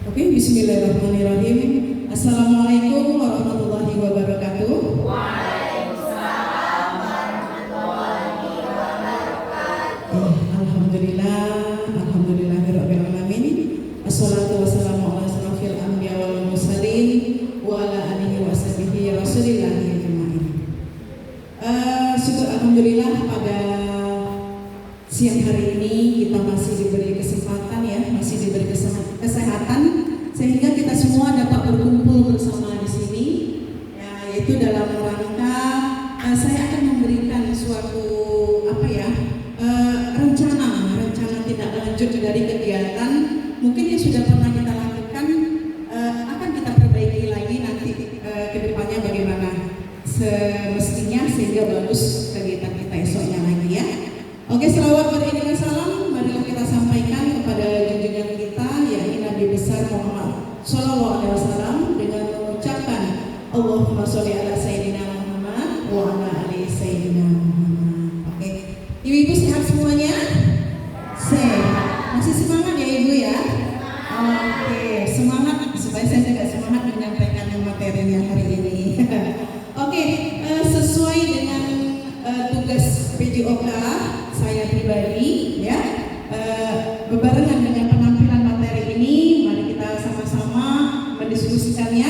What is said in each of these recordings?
Oke, bismillahirrahmanirrahim. Assalamualaikum warahmatullahi wabarakatuh. Waalaikumsalam warahmatullahi wabarakatuh. Alhamdulillah, alhamdulillahirabbil alamin. Assalatu wassalamu ala asrofil anbiya wal mursalin wa ala alihi wa sahbihi rasulillahi ajmain. Syukur alhamdulillah pada siang hari ini kita masih diberi kesempatan ya, masih diberi kesehatan sehingga kita semua dapat berkumpul bersama di sini, ya, yaitu dalam rangka saya akan memberikan suatu rencana tindak lanjut dari kegiatan mungkin yang sudah pernah kita lakukan, akan kita perbaiki lagi nanti ke depannya bagaimana semestinya sehingga bagus kegiatan kita esoknya lagi ya. Oke, selawat beriring dan salam marilah kita sampaikan kepada junjungan kita yakni Nabi besar Muhammad sallallahu alaihi wasallam dengan mengucapkan Allahumma sholli ala sayyidina Muhammad wa ala ali sayyidina Muhammad. Oke. Ibu-ibu sehat semuanya? Sehat. Masih semangat ya Ibu ya? Oke, semangat supaya saya juga semangat menyampaikan materinya hari ini. Oke, sesuai dengan tugas PJOK saya pribadi ya, berbarengan dengan penampilan materi ini, mari kita sama-sama mendiskusikannya.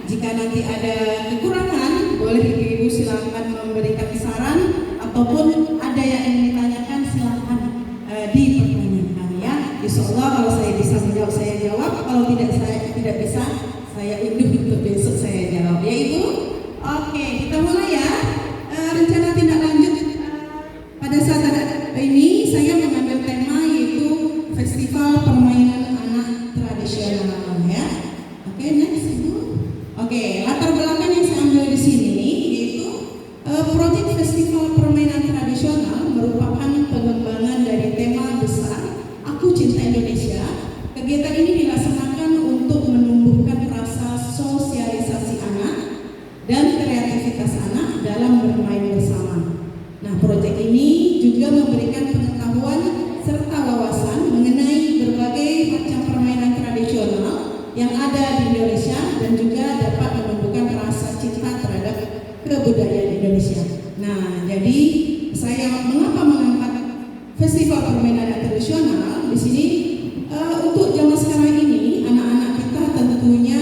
Jika nanti ada kekurangan, boleh ibu-ibu silakan memberikan saran ataupun ada yang ingin ditanyakan silakan dipertanyakan ya. Insyaallah kalau saya bisa menjawab saya jawab, kalau tidak bisa saya unduh untuk besok saya jawab ya Ibu. Oke, kita mulai ya. Rencana tindak lanjut pada saat ini saya mengambil tema yaitu Festival Permainan Anak Tradisional ya. Oke, next Ibu. Oke, latar belakang yang saya ambil di sini yaitu proyek Festival Permainan Tradisional merupakan pengembangan dari tema besar Aku Cinta Indonesia. Kegiatan ini dilaksanakan untuk menumbuhkan rasa sosialisasi anak dan kreativitas anak dalam bermain bersama. Nah, proyek ini juga memberikan pengetahuan serta wawasan mengenai berbagai macam permainan tradisional yang ada di Indonesia dan juga dapat menumbuhkan rasa cinta terhadap kebudayaan Indonesia. Nah, jadi saya mengapa mengangkat Festival Permainan Tradisional di sini untuk zaman sekarang ini anak-anak kita tentunya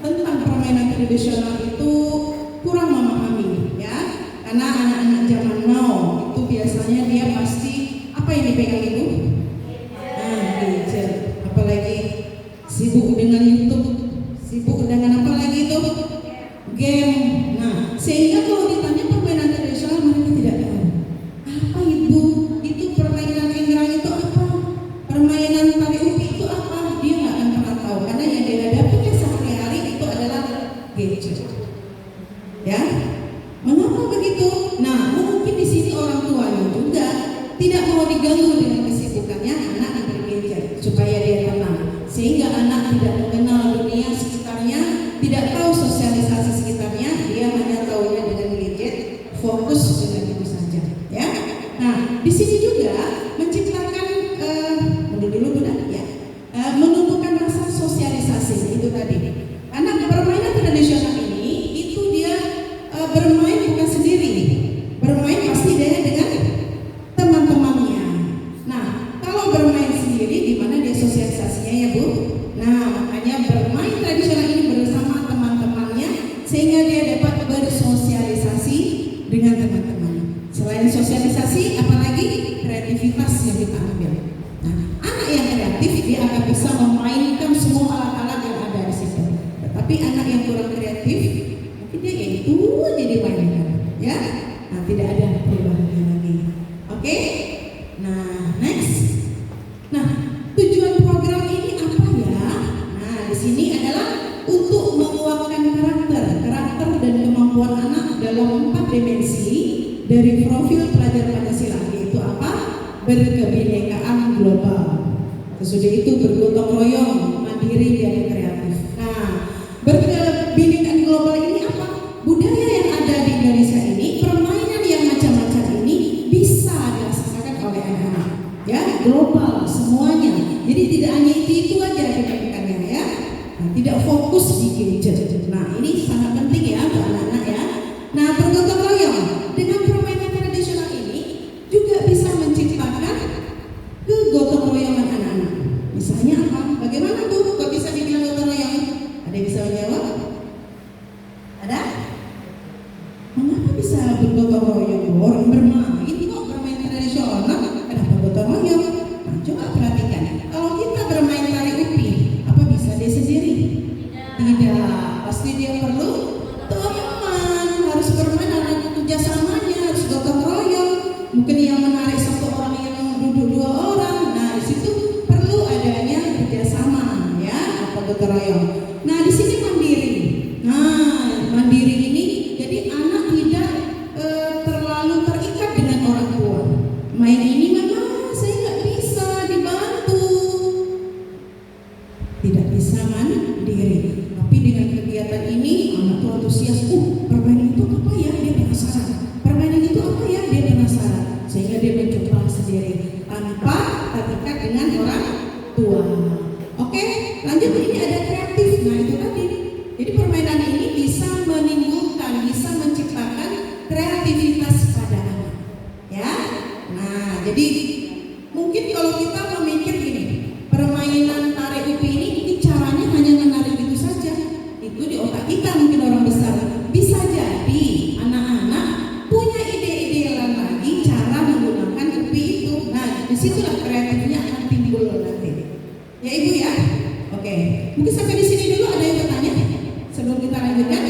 tentang permainan tradisional itu kurang memahami ya, karena anak-anak zaman now itu biasanya dia pasti apa yang dipegang Ibu? Gadget, apalagi sibuk dengan YouTube, sibuk dengan apa lagi itu? Game. Nah, sehingga kalau ditanya permainan tradisional mereka tidak tahu. Apa Ibu? Itu permainan enggrang itu apa? Permainan tali upi itu apa? Dia nggak akan pernah tahu karena yang dihadapinya sehari-hari itu adalah gadget. Ya, mengapa begitu? Nah, mungkin di sini orang tuanya juga tidak mau diganggu dengan kesibukannya anak dengan gadget supaya dia tenang, sehingga anak tidak mengenal dunia sekitarnya, tidak tahu sosialisasi sekitarnya, dia hanya tahunya dengan gadget, fokus dengan itu saja. Ya, nah di sini juga menciptakan menumbuhkan rasa sosialisasi itu tadi. Anak permainan tradisional ini itu dia bermain bukan sendiri, bermain pasti dia dengan teman-temannya. Nah, kalau bermain sendiri di mana dia sosialisasinya ya Bu? Nah, makanya bermain tradisional ini bersama teman-temannya sehingga dia dapat bersosialisasi dengan teman-teman. Selain sosialisasi, apalagi kreativitas yang kita ambil. Nah, anak yang kreatif dia akan bisa memainkan semua alat-alat yang ada di situ. Tetapi anak yang kurang kreatif mungkin dia itu aja dimainkan, ya. Nah, tidak ada perubahan lagi. Oke? Nah, next. Nah, tujuan program ini apa ya? Nah, di sini adalah untuk menguatkan karakter dan kemampuan anak dalam 4 dimensi dari profil pelajar Pancasila, yaitu apa? Berkebinekaan global. Sesudah itu bergotong royong, mandiri dan kreatif. Nah, berkebinekaan global ini apa? Budaya yang ada di Indonesia ini, permainan yang macam-macam ini bisa dirasakan oleh anak-anak. Ya, global semuanya. Jadi tidak hanya itu aja kebinekaan ya. Nah, tidak fokus di gadget. Nah, ini sangat penting ya untuk anak-anak ya. Nah, bergotong royong dengan permainan tradisional ini juga bisa menciptakan kegotong royongan anak-anak. Misalnya apa? Bagaimana tuh kok bisa dibilang gotong royong? Ada yang bisa menjawab? Ada? Mengapa bisa bergotong royong? Orang bermain kok bermain tradisional, kenapa gotong royong? Nah, coba perhatikan. Kalau kita bermain tari upi, apa bisa dia sendiri? Tidak. Pasti dia perlu teman, harus bermain, ada kerjasamanya, harus gotong royong. Mungkin yang menarik satu orang, yang duduk dua orang. Nah, di situ perlu adanya kerjasama, ya, apa gotong royong. Nah, di sini mandiri. Nah, mandiri ini jadi anak tidak terlalu terikat dengan orang tua. Main ini mama, saya nggak bisa dibantu. Tidak bisa mandiri. Tapi dengan kegiatan ini anak tuh antusias. Permainan itu apa ya? Dia penasaran. Permainan itu apa ya? Dia penasaran. Sehingga dia mencoba sendiri tanpa terikat dengan orang tua. Oke, lanjut. Ini ada kreatif. Nah, itu tadi. Jadi permainan ini bisa menimbulkan, bisa menciptakan kreativitas pada anak. Ya. Nah, jadi mungkin kalau kita memikir gini, permainan tarik upi ini caranya hanya menarik itu saja. Itu di otak kita mungkin orang besar. Bisa jadi anak-anak punya ide-ide lain lagi cara menggunakan upi itu. Nah, disitulah kreatifnya akan timbul nanti. Ya Ibu ya. Oke. Mungkin sampai di sini dulu, ada yang bertanya sebelum kita lanjutkan?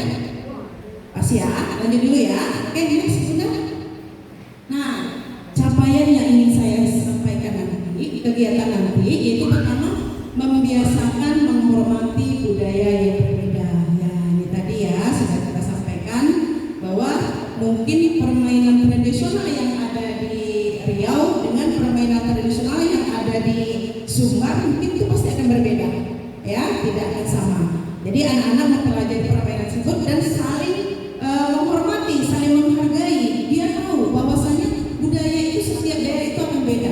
Pas ya, lanjut dulu ya. Oke, next sudah. Nah, capaian yang ingin saya sampaikan nanti, kegiatan nanti, yaitu pertama membiasakan menghormati budaya yang berbeda. Ya, ini tadi ya sudah kita sampaikan bahwa mungkin permainan tradisional yang ada di Riau dengan permainan tradisional yang ada di Sumbar mungkin itu pasti akan berbeda, ya, tidak akan sama. Jadi anak-anak mempelajari permainan tersebut dan saling menghormati, saling menghargai. Dia tahu bahwasanya budaya itu setiap daerah itu akan beda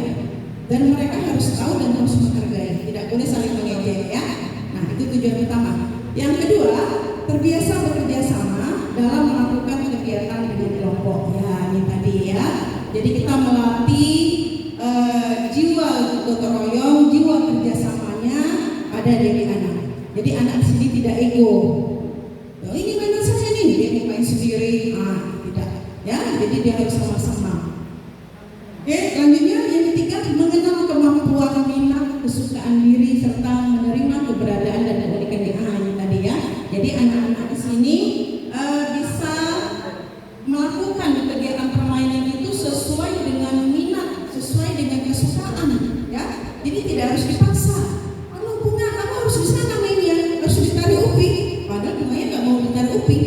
dan mereka harus tahu dan harus menghargai. Tidak boleh saling mengejek ya. Nah, itu tujuan utama. Yang kedua, terbiasa bekerja sama dalam melakukan kegiatan dengan kelompok. Ya, ini tadi ya. Jadi kita melatih jiwa gotong royong, jiwa kerjasamanya ada dari anak. Jadi anak di sini tidak ego. Oh, ini mainan saya nih, dia mau main sendiri. Tidak. Ya, jadi dia harus sama-sama. Oke, selanjutnya yang ketiga, mengenal kemampuan, minat, kesukaan diri serta menerima keberadaan dan keunikan ini tadi ya. Jadi anak-anak di sini bisa melakukan kegiatan permainan itu sesuai dengan minat, sesuai dengan kesukaan, ya. Jadi tidak harus dipaksa. Kalau bunga kamu harus di sana mainnya, harus ditarik upi. Padahal bunganya nggak mau ditarik upi.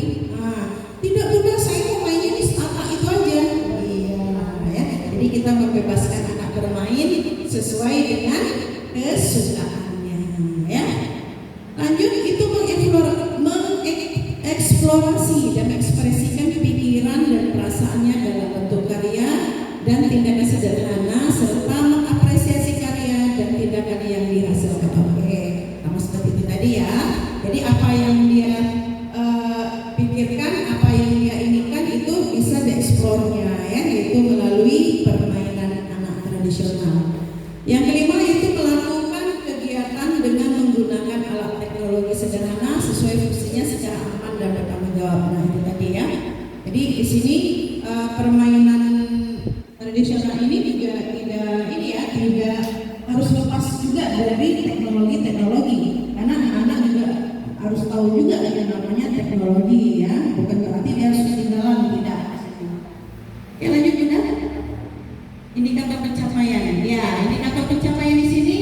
Tidak bunda, saya mau mainnya di tata itu aja. Iya, ya. Jadi kita membebaskan anak bermain sesuai dengan kesukaannya, ya. Lanjut, itu mengeksplorasi dan mengekspresikan pikiran dan perasaannya dalam bentuk karya dan tindakan sederhana serta mengapresiasi karya dan tindakan yang dihasilkan. Oke, sama seperti itu tadi ya. Jadi apa yang dia pikirkan, apa yang dia inginkan itu bisa dieksplornya ya, yaitu melalui permainan anak tradisional. Yang kelima itu melakukan kegiatan dengan menggunakan alat teknologi sederhana sesuai fungsinya secara aman dan bertanggung jawab. Nah, itu tadi ya. Jadi di sini permainan tradisional ini juga tidak harus lepas juga dari teknologi, karena anak-anak juga harus tahu juga yang namanya teknologi ya, bukan berarti dia harus ketinggalan, tidak. Oke, lanjut Bunda. Indikator pencapaian. Ya, indikator pencapaian di sini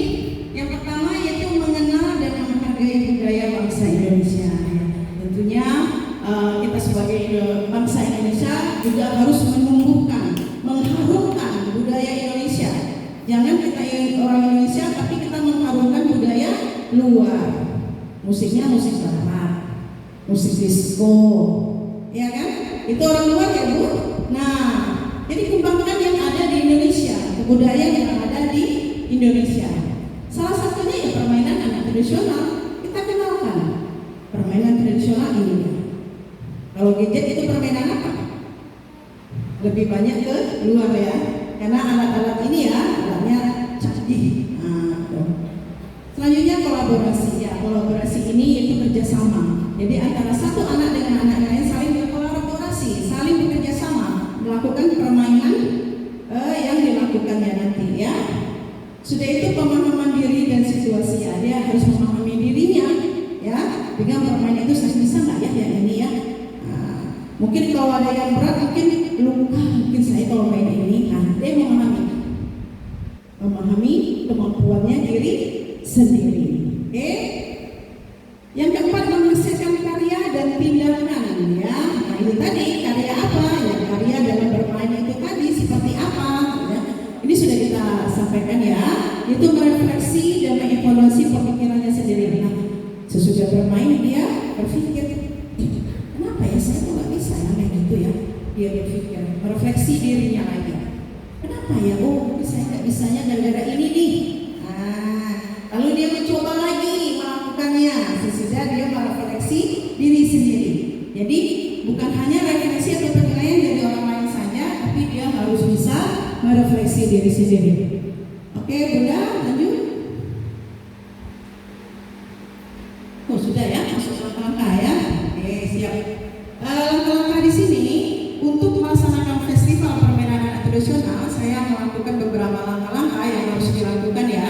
yang pertama yaitu mengenal dan menghargai budaya bangsa Indonesia. Tentunya kita sebagai bangsa Indonesia juga harus menumbuhkan, mengharumkan budaya Indonesia. Jangan kita orang Indonesia tapi kita mengharumkan budaya luar. Musiknya musik barat, musik disco, ya kan? Itu orang luar ya Bu. Nah, jadi kembangkan yang ada di Indonesia, budaya yang ada di Indonesia. Salah satunya ya permainan anak tradisional. Kita kenalkan permainan tradisional ini. Kalau gadget itu permainan apa? Lebih banyak ke luar ya, karena alat-alat ini ya alatnya canggih. Selanjutnya kolaborasi ya, kolaborasi ini yaitu kerjasama. Jadi antara satu anak dengan anak lain saling berkolaborasi, saling bekerja sama melakukan permainan yang dilakukannya nanti ya. Sudah itu pemahaman diri dan situasi ya, dia harus memahami dirinya ya. Dengan permainan itu saya bisa nggak ya yang ini ya. Mungkin kalau ada yang berat mungkin luka, mungkin saya kalau main ini, dia memahami kemampuannya diri sendiri. Oke. Yang keempat, menghasilkan karya dan tindakan ya. Nah itu tadi karya apa ya, karya dalam bermain itu tadi seperti apa ya. Ini sudah kita sampaikan ya, itu merefleksi dan mengevaluasi pemikirannya sendiri. Nah, sesudah bermain dia berpikir, kenapa ya saya kok nggak bisa ya kayak gitu ya. Dia berpikir, merefleksi dirinya lagi. Kenapa ya? Oh, saya nggak bisanya gara-gara ini nih. Lalu dia mencoba lagi melakukannya. Sesudah dia merefleksi diri sendiri. Jadi bukan hanya refleksi atau penilaian dari orang lain saja, tapi dia harus bisa merefleksi diri sendiri. Oke, Bunda, lanjut. Oh sudah ya, masuk langkah-langkah ya. Oke, siap. Langkah-langkah di sini untuk melaksanakan festival permainan anak tradisional, saya melakukan beberapa langkah-langkah yang harus dilakukan ya.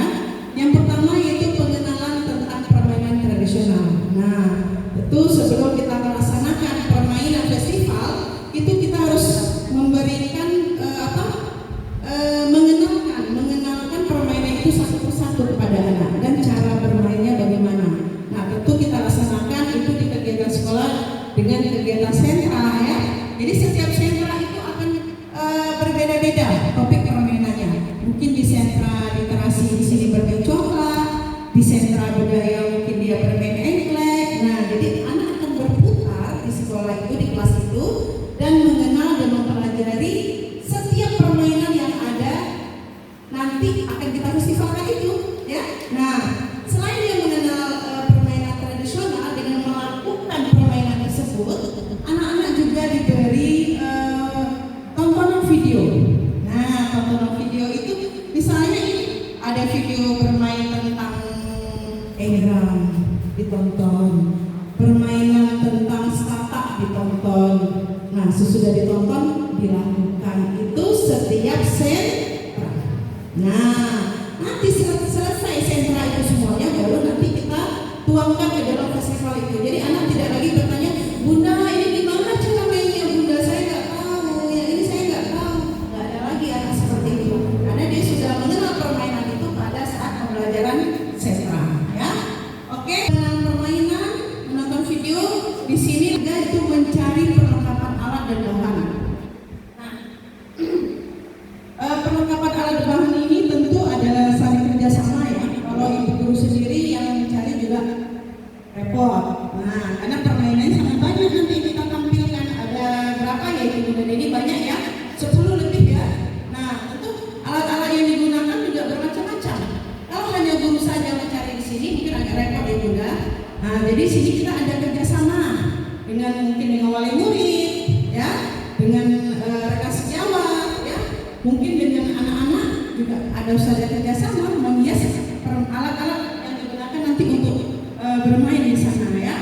Yang pertama yaitu pengenalan tentang permainan tradisional. Nah, tentu sebelum kita melaksanakan permainan festival, itu kita harus memberikan mengenalkan permainan itu satu persatu kepada anak dan cara bermainnya bagaimana. Nah, tentu kita laksanakan itu di kegiatan sekolah dengan kegiatan sentra ya. Jadi setiap sentra itu akan berbeda-beda topik permainannya. Mungkin di sentra literasi di sini bermain coklat, di sentra budaya mungkin dia bermain engklek. Nah, jadi anak akan berputar di sekolah itu, di kelas itu, dan mengenal dan mempelajari setiap permainan yang ada nanti akan kita festivalkan itu ya. Nah, selain dia mengenal permainan tradisional dengan melakukan permainan tersebut, anak-anak juga diberi tontonan video. Nah, tontonan video itu misalnya ada video bermain tentang engram ditonton, permainan tentang statak ditonton. Nah, sesudah ditonton dilakukan itu setiap sentra. Nah, nanti selesai sentra itu semuanya baru nanti kita tuangkan ke dalam festival itu. Jadi anak tidak lagi bertanya, Bunda ini gimana cara mainnya Bunda, saya nggak tahu, yang ini saya nggak tahu. Nggak ada lagi anak seperti itu, karena dia sudah mengenal permainan itu pada saat pembelajaran sentra ya. Oke, dengan permainan, menonton video, di sini dia itu mencari perlengkapan alat dan bahan. Nah, perlengkapan alat dan bahan ini tentu ada saling kerjasama ya. Kalau ibu guru sendiri yang mencari juga repot. Nah, karena permainan sangat banyak nanti kita tampilkan. Ada berapa ya ibu dan ini banyak ya, 10 lebih ya. Nah, tentu alat-alat yang digunakan juga bermacam-macam. Kalau hanya guru saja mencari di sini mungkin agak repot ya Bunda. Nah, jadi sini kita ada kerjasama dengan mungkin dengan wali murid ya, dengan rekan sejawat ya, mungkin dengan anak-anak juga ada usaha kerjasama menghias alat-alat yang digunakan nanti untuk bermain di sana ya.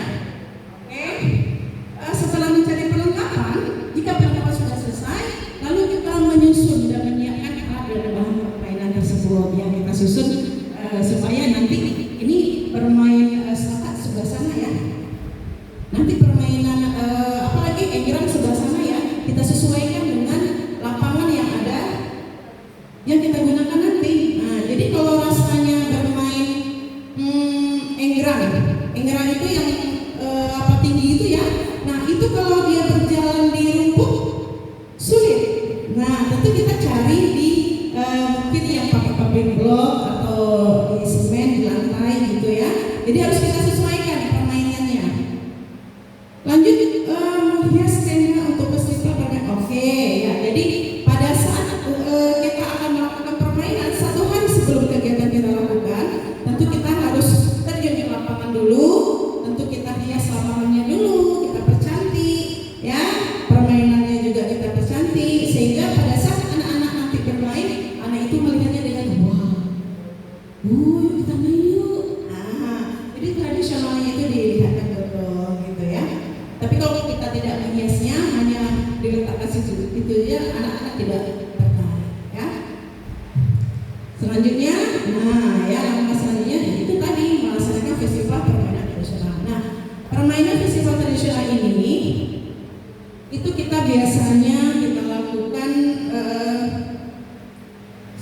Oke. Setelah mencari perlengkapan, jika perlengkapan sudah selesai, lalu kita menyusun dan menyiapkan alat dan bahan permainan tersebut yang kita susun supaya nanti ini bermain statak sebelah sana ya. Nanti permainan apalagi engram sebelah sana ya, kita sesuaikan dengan lapangan yang ada yang kita gunakan nanti. Nah, jadi kalau rasanya bermain enggrang itu yang tinggi itu ya. Nah, itu kalau dia berjalan di rumput sulit. Nah, tentu kita cari di mungkin yang pakai pabrik blok atau di semen di lantai gitu ya. Jadi harus kita sesuaikan permainannya. Lanjut menghias tenda untuk festival permainan. Oke ya. Jadi pada saat kita akan melakukan permainan, satu hari sebelum kegiatan kita lakukan, tentu kita harus terjun di lapangan dulu. Tentu kita hias lapangan yuk kita main yuk. Jadi tradisionalnya itu dilihatkan dulu gitu ya. Tapi kalau kita tidak menghiasnya, hanya diletakkan situ, itu ya anak-anak tidak tertarik ya. Selanjutnya, langkah selanjutnya itu tadi melaksanakan festival permainan tradisional. Nah, permainan festival tradisional ini itu kita biasanya kita lakukan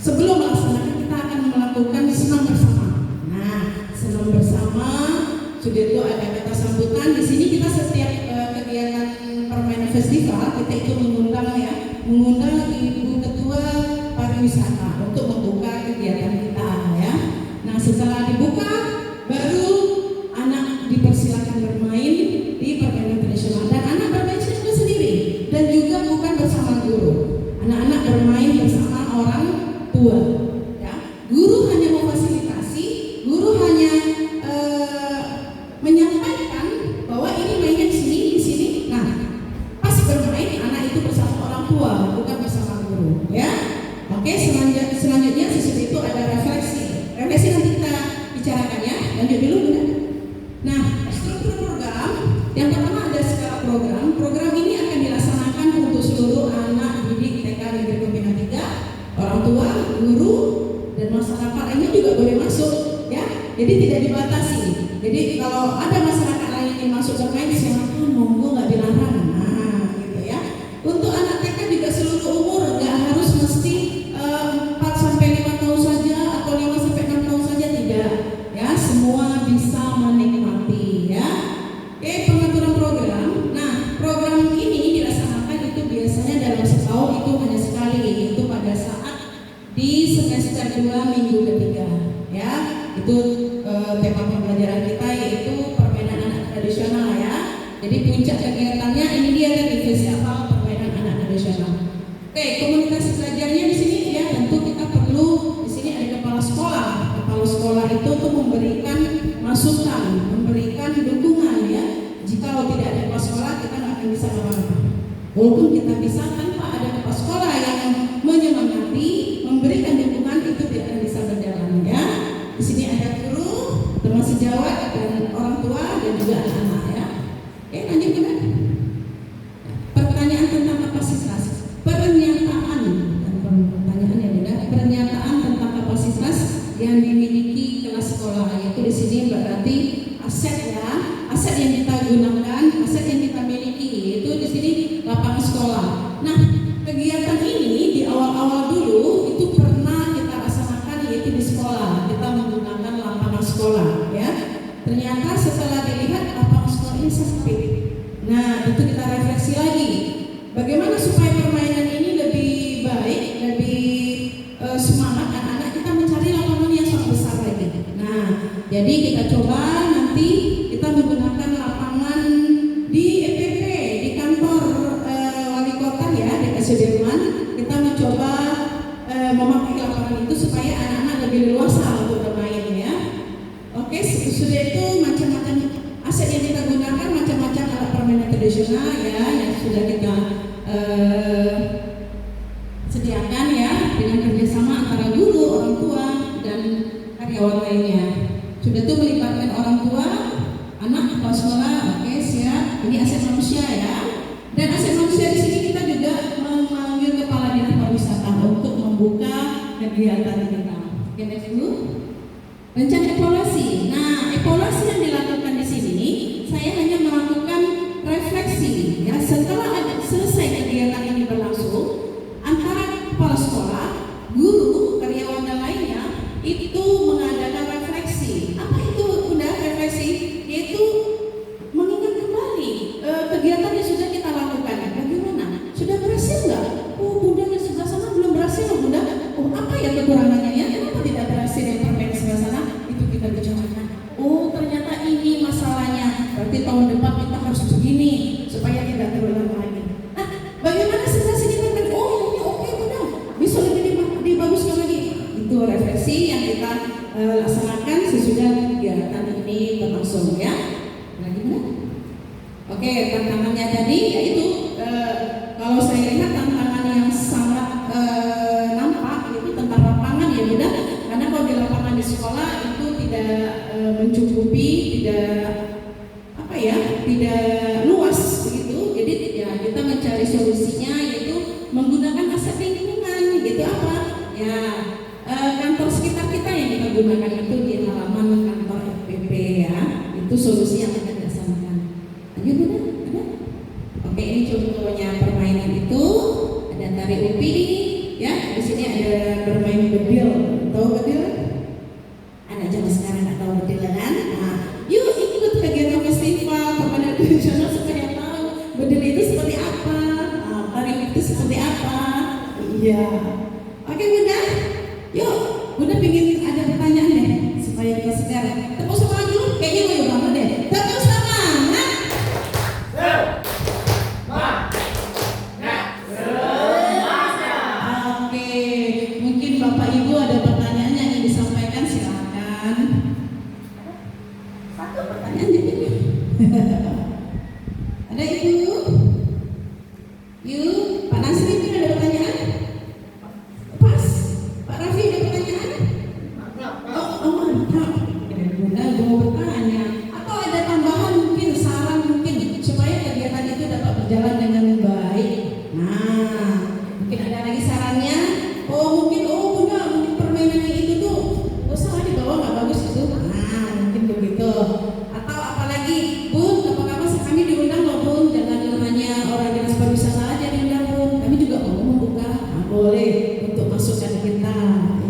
sebelum melaksanakan kita akan melakukan senam bersama. Nah, senam bersama sudah itu ada kata sambutan. Di sini kita setiap kegiatan permainan festival kita itu mengundang Ibu Ketua Pariwisata untuk membuka kegiatan kita ya. Nah, setelah dibuka baru anak dipersilakan bermain di permainan tradisional, dan anak bermain sendiri dan juga bukan bersama guru. Anak-anak bermain bersama orang tua ya. Guru hanya memfasilitasi, guru hanya menyampaikan bahwa ini mainnya di sini. Nah, pas bermain anak itu bersama orang tua, bukan bersama guru ya. Oke, selanjutnya sesudah itu ada refleksi. Refleksi nanti kita bicarakan ya. Lanjut dulu benar. Nah, struktur program yang pertama ada skala program. Program ini akan dilaksanakan untuk seluruh anak didik TK Negeri Pembina 3, orang tua, guru, dan masyarakat lainnya juga boleh masuk ya. Jadi tidak dibatasi. Jadi kalau ada masyarakat lain yang masuk bermain, silakan, monggo, nggak dilarang. Nah, gitu ya. Untuk anak TK juga seluruh umur, nggak harus mesti 4 sampai 5 tahun saja atau 5 sampai 6 tahun saja, tidak. Ya, semua bisa menikmati ya. Oke, pengaturan program. Nah, program ini dilaksanakan itu biasanya dalam setahun itu hanya sekali, itu pada saat di semester 2 minggu ketiga ya. Itu tema pembelajaran kita yaitu permainan anak tradisional ya. Jadi puncak kegiatannya ini dia tadi festival permainan anak tradisional. Oke, komunikasi belajarnya di sini ya, tentu kita perlu di sini ada kepala sekolah. Kepala sekolah itu untuk memberikan masukan, memberikan dukungan ya. Jika tidak ada kepala sekolah kita nggak akan bisa apa-apa. Walaupun kita bisa tanpa ada kepala sekolah yang menyemangati, memberikan dukungan, itu tidak akan bisa berjalan ya. Di sini ada guru, teman sejawat, dan orang tua, dan juga anak-anak ya. Oke, lanjut gimana? Pertanyaan tentang kapasitas. Pernyataan tentang kapasitas yang dimiliki kelas sekolah, yaitu di sini berarti aset ya, aset yang kita gunakan, aset yang kita miliki, itu di sini lapangan sekolah. Nah, kegiatan ini di awal-awal dulu itu pernah kita laksanakan yaitu di sekolah, kita menggunakan lapangan sekolah ya. Ternyata setelah dilihat lapangan sekolah ini sempit. Nah, itu kita refleksi lagi. Bagaimana supaya permainan ini lebih baik, lebih semangat anak-anak, kita mencari lapangan yang sangat besar lagi. Nah, jadi kita coba nanti kita menggunakan lapangan di EPP, di kantor wali kota ya, di Sudirman. Kita mencoba memakai lapangan itu supaya anak-anak lebih leluasa untuk bermain ya. Oke, sudah itu macam-macam aset yang kita gunakan, macam-macam alat permainan tradisional ya, yang sudah kita sediakan ya, dengan kerjasama antara guru, orang tua, dan karyawan lainnya. Sudah itu melibatkan orang tua, anak, kepala sekolah. Oke, siap. Ini aset manusia ya. Dan aset manusia di sini kita juga memanggil kepala dinas pariwisata untuk membuka kegiatan kita. Oke, next dulu. Rencana evaluasi. Nah, evaluasi yang dilakukan di sini, saya hanya melakukan refleksi ya. Setelah selesai kegiatan ini berlangsung, antara kepala sekolah, guru, karyawan dan lainnya itu mengadakan refleksi. Apa itu udah refleksi? Yaitu mengingat kembali kegiatan yang sudah kita lakukan. Bagaimana? Sudah berhasil nggak? Oh, bunda yang sebelah sana belum berhasil loh bunda. Oh, apa ya kekurangannya ya? Kenapa tidak berhasil yang permain sebelah sana? Itu kita bicarakan. Oh, ternyata ini masalahnya. Berarti tahun depan kita harus begini supaya tidak terulang lagi. Nah, bagaimana sebelah sini permain? Oh, ini oke bunda. Bisa lebih dibaguskan lagi. Itu refleksi yang kita laksanakan sesudah kegiatan ini berlangsung ya. Lagi mana? Oke, tantangannya tadi yaitu kalau saya lihat tantangan yang sangat nampak itu tentang lapangan ya bunda. Karena kalau di lapangan di sekolah itu tidak mencukupi, tidak apa ya, tidak luas begitu. Jadi ya kita mencari solusinya yaitu menggunakan aset lingkungan. Gitu apa? Ya kantor sekitar kita yang kita gunakan itu di halaman kantor FPP ya. Itu solusi yang akan dilaksanakan. Lanjut Bunda, ada? Oke, ini contohnya permainan itu. Ada tarik upi, ya. Di sini ada bermain bedil. Tahu bedil? Anak zaman sekarang nggak tahu bedil kan? Nah, yuk ikut kegiatan festival permainan tradisional supaya tahu bedil itu seperti apa, tarik itu seperti apa. Iya. Oke Bunda, yuk Bunda pingin ada pertanyaan deh supaya kita segar. Tepuk semangat dulu, kayaknya mau banget deh. Tepuk semangat. Oke, mungkin Bapak Ibu ada pertanyaan yang ingin disampaikan, silakan. Satu pertanyaan jadi. Ada Ibu? Yuk, Pak Nasri itu ada pertanyaan? Pas, Pak Raffi ada pertanyaan? Oh mantap. Bunda mau bertanya. Atau ada tambahan mungkin, saran mungkin supaya kegiatan itu dapat berjalan dengan baik. Nah, mungkin ada lagi sarannya. Mungkin Bunda, mungkin permainannya itu tuh gak salah dibawa, nggak bagus itu. Nah, mungkin begitu. Atau apalagi, Bun, apa-apa kami diundang loh Bun, jangan hanya orang dinas pariwisata aja diundang Bun. Kami juga mau membuka, boleh untuk masukkan kita.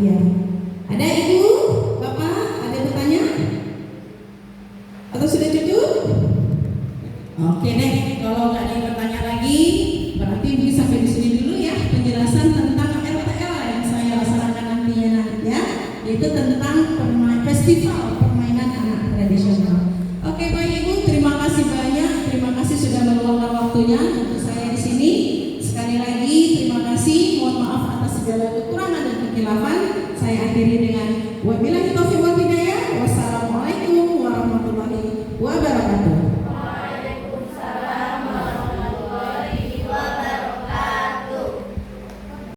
Iya. Ada Ibu, Bapak, ada bertanya? Atau sudah cukup? Oke deh, kalau nggak ada yang bertanya lagi, berarti mungkin sampai di sini dulu ya penjelasan tentang RTL yang saya laksanakan nantinya ya, yaitu tentang festival permainan anak tradisional. Oke Bapak Ibu, terima kasih banyak, terima kasih sudah meluangkan waktunya.